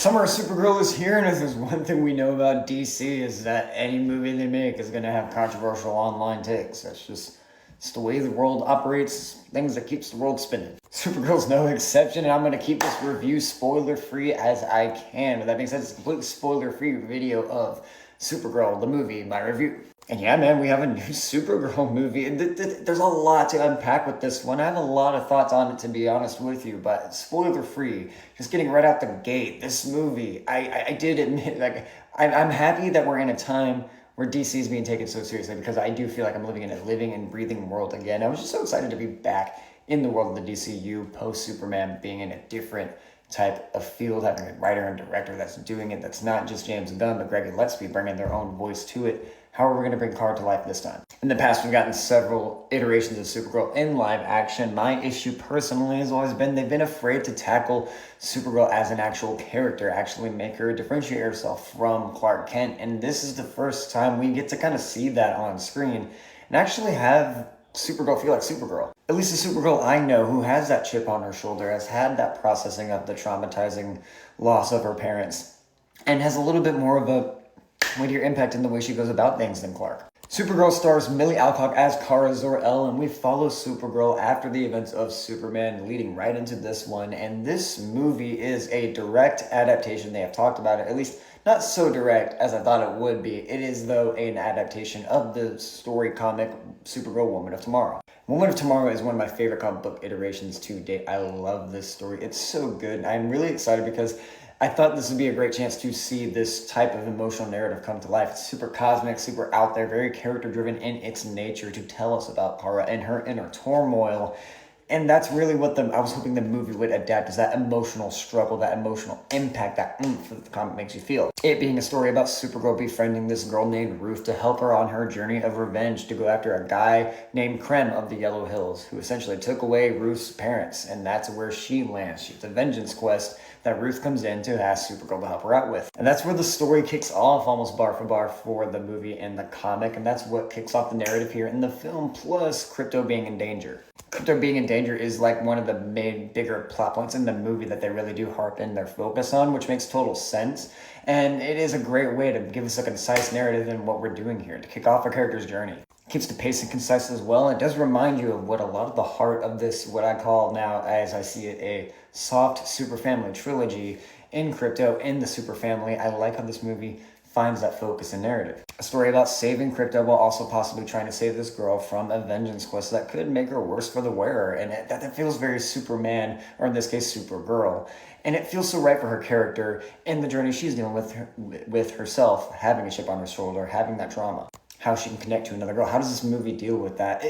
Summer of Supergirl is here, and if there's one thing we know about DC is that any movie they make is going to have controversial online takes. That's just it's the way the world operates, things that keeps the world spinning. Supergirl's no exception, and I'm going to keep this review spoiler-free as I can. With that being said, it's a completely spoiler-free video of Supergirl, the movie, my review. And yeah, man, we have a new Supergirl movie. There's a lot to unpack with this one. I have a lot of thoughts on it, to be honest with you, but spoiler-free, just getting right out the gate, this movie, I did admit, like, I'm happy that we're in a time where DC is being taken so seriously, because I do feel like I'm living in a living and breathing world again. I was just so excited to be back in the world of the DCU, post-Superman, being in a different type of field, having a writer and director that's doing it, that's not just James Gunn, but Greg and Lettsby bringing their own voice to it. How are we going to bring Kara to life this time? In the past, we've gotten several iterations of Supergirl in live action. My issue personally has always been they've been afraid to tackle Supergirl as an actual character, actually make her differentiate herself from Clark Kent. And this is the first time we get to kind of see that on screen and actually have Supergirl feel like Supergirl. At least the Supergirl I know, who has that chip on her shoulder, has had that processing of the traumatizing loss of her parents, and has a little bit more of a weightier impact in the way she goes about things than Clark. Supergirl stars Millie Alcock as Kara Zor-El, and we follow Supergirl after the events of Superman, leading right into this one. And this movie is a direct adaptation. They have talked about it, at least not so direct as I thought it would be. It is, though, an adaptation of the story comic Supergirl Woman of Tomorrow. Woman of Tomorrow is one of my favorite comic book iterations to date. I love this story. It's so good. I'm really excited because I thought this would be a great chance to see this type of emotional narrative come to life. It's super cosmic, super out there, very character-driven in its nature to tell us about Kara and her inner turmoil. And that's really what I was hoping the movie would adapt, is that emotional struggle, that emotional impact, that oomph that the comic makes you feel. It being a story about Supergirl befriending this girl named Ruth to help her on her journey of revenge to go after a guy named Krem of the Yellow Hills, who essentially took away Ruth's parents, and that's where she lands. It's a vengeance quest that Ruth comes in to ask Supergirl to help her out with. And that's where the story kicks off almost bar for bar for the movie and the comic, and that's what kicks off the narrative here in the film, plus Crypto being in danger. Crypto being in danger is like one of the main bigger plot points in the movie that they really do harp in their focus on, which makes total sense. And it is a great way to give us a concise narrative in what we're doing here, to kick off our character's journey. Keeps the pacing concise as well. It does remind you of what a lot of the heart of this, what I call now, as I see it, a soft super family trilogy in Crypto, in the super family. I like how this movie finds that focus and narrative. A story about saving Crypto while also possibly trying to save this girl from a vengeance quest that could make her worse for the wearer. And that feels very Superman, or in this case, Supergirl. And it feels so right for her character and the journey she's dealing with herself, having a chip on her shoulder, having that trauma. How she can connect to another girl. How does this movie deal with that?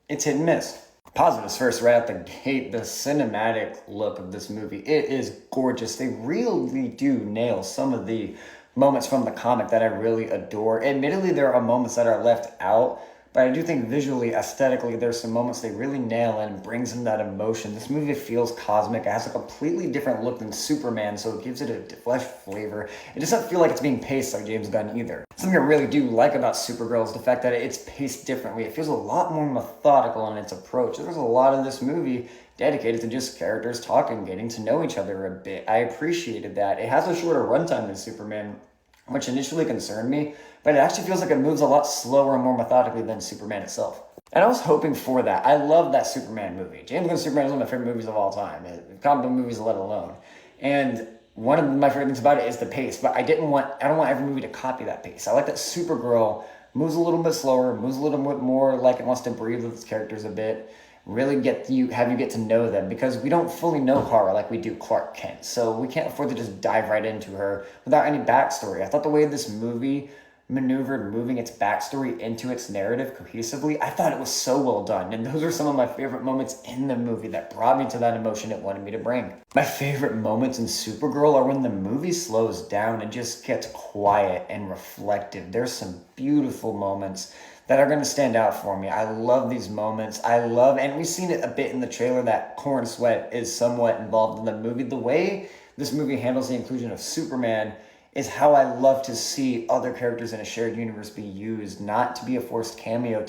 It's hit and miss. Positives first, right out the gate, the cinematic look of this movie. It is gorgeous. They really do nail some of the moments from the comic that I really adore. Admittedly, there are moments that are left out, but I do think visually, aesthetically, there's some moments they really nail and brings in that emotion. This movie feels cosmic. It has a completely different look than Superman, so it gives it a flesh flavor. It doesn't feel like it's being paced like James Gunn either. Something I really do like about Supergirl is the fact that it's paced differently. It feels a lot more methodical in its approach. There's a lot of this movie dedicated to just characters talking, getting to know each other a bit. I appreciated that. It has a shorter runtime than Superman, which initially concerned me, but it actually feels like it moves a lot slower and more methodically than Superman itself. And I was hoping for that. I love that Superman movie. James Gunn's Superman is one of my favorite movies of all time, comic book movies let alone. And one of my favorite things about it is the pace, but I don't want every movie to copy that pace. I like that Supergirl moves a little bit slower, moves a little bit more like it wants to breathe with its characters a bit, really have you get to know them, because we don't fully know Kara like we do Clark Kent, so we can't afford to just dive right into her without any backstory. I thought the way this movie maneuvered moving its backstory into its narrative cohesively, I thought it was so well done, and those are some of my favorite moments in the movie that brought me to that emotion it wanted me to bring. My favorite moments in Supergirl are when the movie slows down and just gets quiet and reflective. There's some beautiful moments that are going to stand out for me. I love these moments. And we've seen it a bit in the trailer, that Corn Sweat is somewhat involved in the movie. The way this movie handles the inclusion of Superman is how I love to see other characters in a shared universe be used, not to be a forced cameo,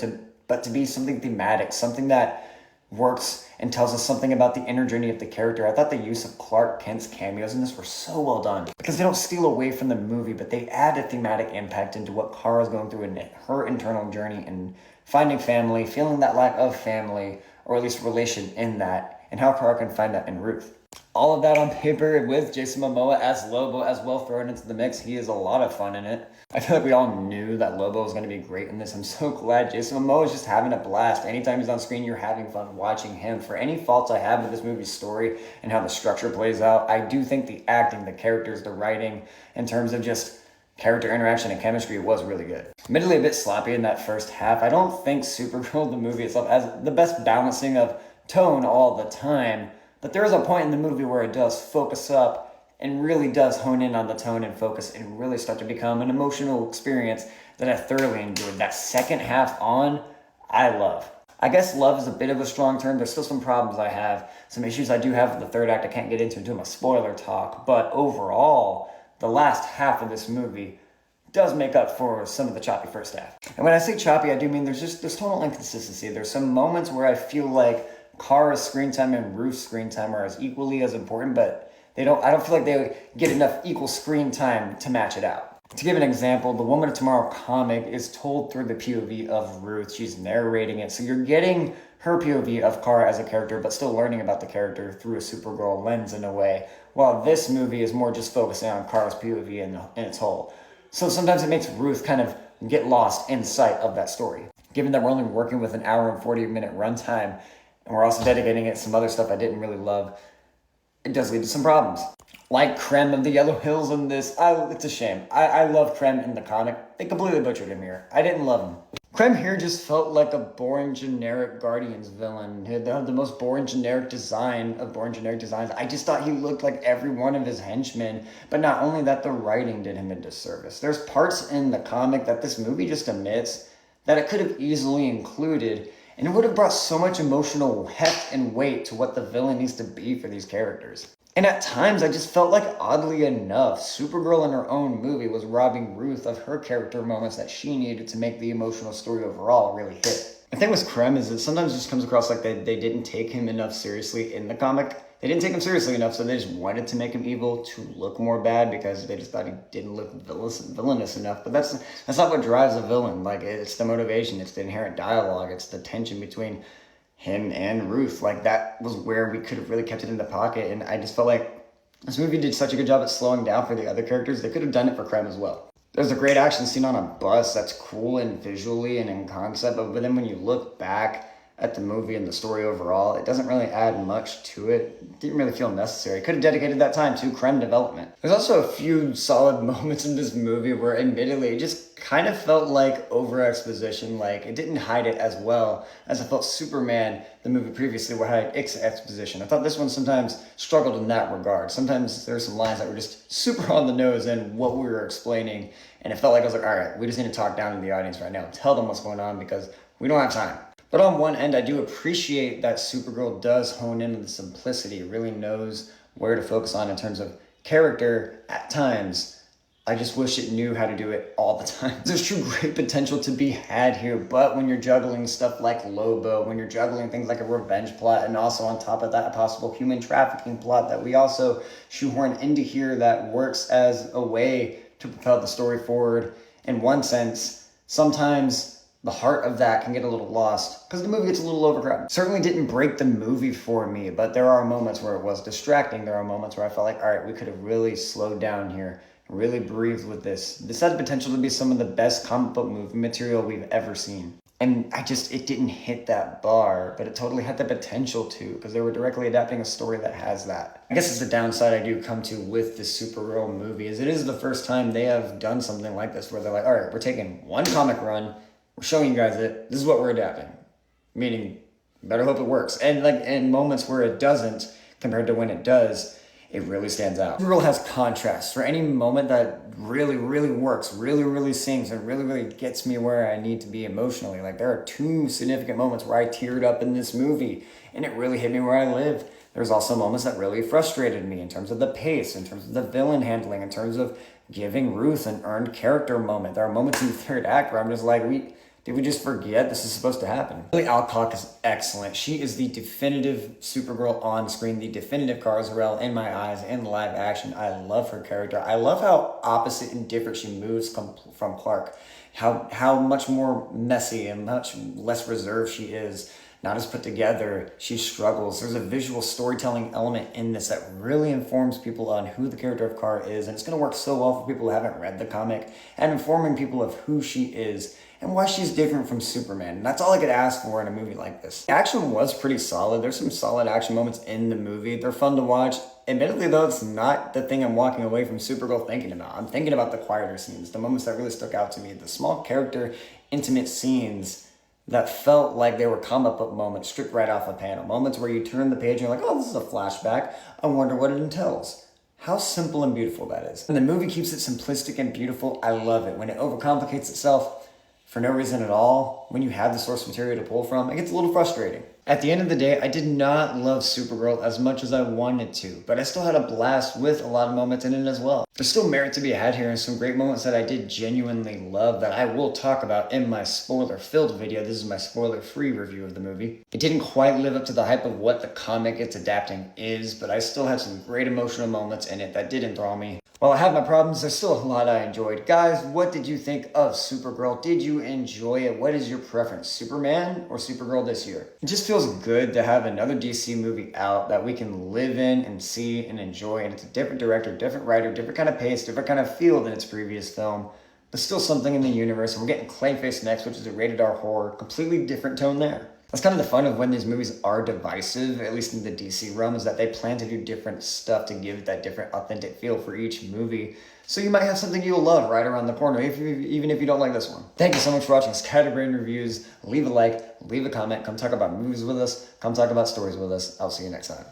but to be something thematic, something that works and tells us something about the inner journey of the character. I thought the use of Clark Kent's cameos in this were so well done because they don't steal away from the movie, but they add a thematic impact into what Kara's going through in her internal journey and finding family, feeling that lack of family, or at least relation in that, and how Kara can find that in Ruth. All of that on paper with Jason Momoa as Lobo as well thrown into the mix. He is a lot of fun in it. I feel like we all knew that Lobo was going to be great in this. I'm so glad Jason Momoa is just having a blast. Anytime he's on screen, you're having fun watching him. For any faults I have with this movie's story and how the structure plays out, I do think the acting, the characters, the writing, in terms of just character interaction and chemistry was really good. Admittedly a bit sloppy in that first half. I don't think Supergirl, the movie itself, has the best balancing of tone all the time. But there is a point in the movie where it does focus up and really does hone in on the tone and focus and really start to become an emotional experience that I thoroughly enjoyed. That second half on, I love. I guess love is a bit of a strong term. There's still some problems I have, some issues I do have with the third act I can't get into my spoiler talk. But overall, the last half of this movie does make up for some of the choppy first half. And when I say choppy, I do mean there's total inconsistency. There's some moments where I feel like Kara's screen time and Ruth's screen time are as equally as important, but I don't feel like they get enough equal screen time to match it out. To give an example, the Woman of Tomorrow comic is told through the POV of Ruth. She's narrating it, so you're getting her POV of Kara as a character, but still learning about the character through a Supergirl lens in a way, while this movie is more just focusing on Kara's POV in its whole. So sometimes it makes Ruth kind of get lost in sight of that story. Given that we're only working with an hour and 40-minute runtime, and we're also dedicating it to some other stuff I didn't really love, it does lead to some problems. Like Krem of the Yellow Hills in this, it's a shame. I love Krem in the comic. They completely butchered him here. I didn't love him. Krem here just felt like a boring, generic Guardians villain. He had the most boring, generic design of boring, generic designs. I just thought he looked like every one of his henchmen. But not only that, the writing did him a disservice. There's parts in the comic that this movie just omits that it could have easily included, and it would have brought so much emotional heft and weight to what the villain needs to be for these characters. And at times, I just felt like, oddly enough, Supergirl in her own movie was robbing Ruth of her character moments that she needed to make the emotional story overall really hit. The thing with Krem is that sometimes it just comes across like they didn't take him enough seriously in the comic. They didn't take him seriously enough, so they just wanted to make him evil to look more bad because they just thought he didn't look villainous enough. But that's not what drives a villain. Like, it's the motivation, it's the inherent dialogue, it's the tension between him and Ruth. Like, that was where we could have really kept it in the pocket, and I just felt like this movie did such a good job at slowing down for the other characters. They could have done it for Krem as well. There's a great action scene on a bus that's cool and visually and in concept, but then when you look back at the movie and the story overall, it doesn't really add much to it. It didn't really feel necessary. Could have dedicated that time to Krem development. There's also a few solid moments in this movie where admittedly it just kind of felt like over-exposition. Like, it didn't hide it as well as I felt Superman, the movie previously, where it had exposition. I thought this one sometimes struggled in that regard. Sometimes there were some lines that were just super on the nose in what we were explaining, and it felt like I was like, all right, we just need to talk down to the audience right now, tell them what's going on because we don't have time. But on one end, I do appreciate that Supergirl does hone in on the simplicity, really knows where to focus on in terms of character at times. I just wish it knew how to do it all the time. There's true great potential to be had here, but when you're juggling stuff like Lobo, when you're juggling things like a revenge plot, and also on top of that, a possible human trafficking plot that we also shoehorn into here that works as a way to propel the story forward in one sense, sometimes the heart of that can get a little lost because the movie gets a little overcrowded. Certainly didn't break the movie for me, but there are moments where it was distracting. There are moments where I felt like, all right, we could have really slowed down here, really breathed with this. This had potential to be some of the best comic book movie material we've ever seen. And it didn't hit that bar, but it totally had the potential to, because they were directly adapting a story that has that. I guess it's the downside I do come to with the Supergirl movie, is it is the first time they have done something like this, where they're like, all right, we're taking one comic run, we're showing you guys it. This is what we're adapting. Meaning, better hope it works. And like in moments where it doesn't, compared to when it does, it really stands out. Supergirl has contrast. For any moment that really, really works, really, really sings, and really, really gets me where I need to be emotionally. Like, there are two significant moments where I teared up in this movie, and it really hit me where I live. There's also moments that really frustrated me in terms of the pace, in terms of the villain handling, in terms of giving Ruth an earned character moment. There are moments in the third act where I'm just like, Did we just forget this is supposed to happen? Lily Alcock is excellent. She is the definitive Supergirl on screen, the definitive Kara in my eyes in live action. I love her character. I love how opposite and different she moves from Clark. How much more messy and much less reserved she is. Not as put together, she struggles. There's a visual storytelling element in this that really informs people on who the character of Kara is, and it's going to work so well for people who haven't read the comic, and informing people of who she is and why she's different from Superman. And that's all I could ask for in a movie like this. The action was pretty solid. There's some solid action moments in the movie. They're fun to watch. Admittedly, though, it's not the thing I'm walking away from Supergirl thinking about. I'm thinking about the quieter scenes, the moments that really stuck out to me, the small character, intimate scenes that felt like they were comic book moments stripped right off a panel. Moments where you turn the page and you're like, oh, this is a flashback. I wonder what it entails. How simple and beautiful that is. And the movie keeps it simplistic and beautiful. I love it. When it overcomplicates itself for no reason at all, when you have the source material to pull from, it gets a little frustrating. At the end of the day, I did not love Supergirl as much as I wanted to, but I still had a blast with a lot of moments in it as well. There's still merit to be had here and some great moments that I did genuinely love that I will talk about in my spoiler-filled video. This is my spoiler-free review of the movie. It didn't quite live up to the hype of what the comic it's adapting is, but I still had some great emotional moments in it that did enthrall me. While I have my problems, there's still a lot I enjoyed. Guys, what did you think of Supergirl? Did you enjoy it? What is your preference, Superman or Supergirl this year? It just feels good to have another DC movie out that we can live in and see and enjoy. And it's a different director, different writer, different kind of pace, different kind of feel than its previous film. But still something in the universe. And we're getting Clayface next, which is a rated R horror. Completely different tone there. That's kind of the fun of when these movies are divisive, at least in the DC realm, is that they plan to do different stuff to give that different authentic feel for each movie. So you might have something you'll love right around the corner, even if you don't like this one. Thank you so much for watching Scatterbrain Reviews. Leave a like, leave a comment, come talk about movies with us, come talk about stories with us. I'll see you next time.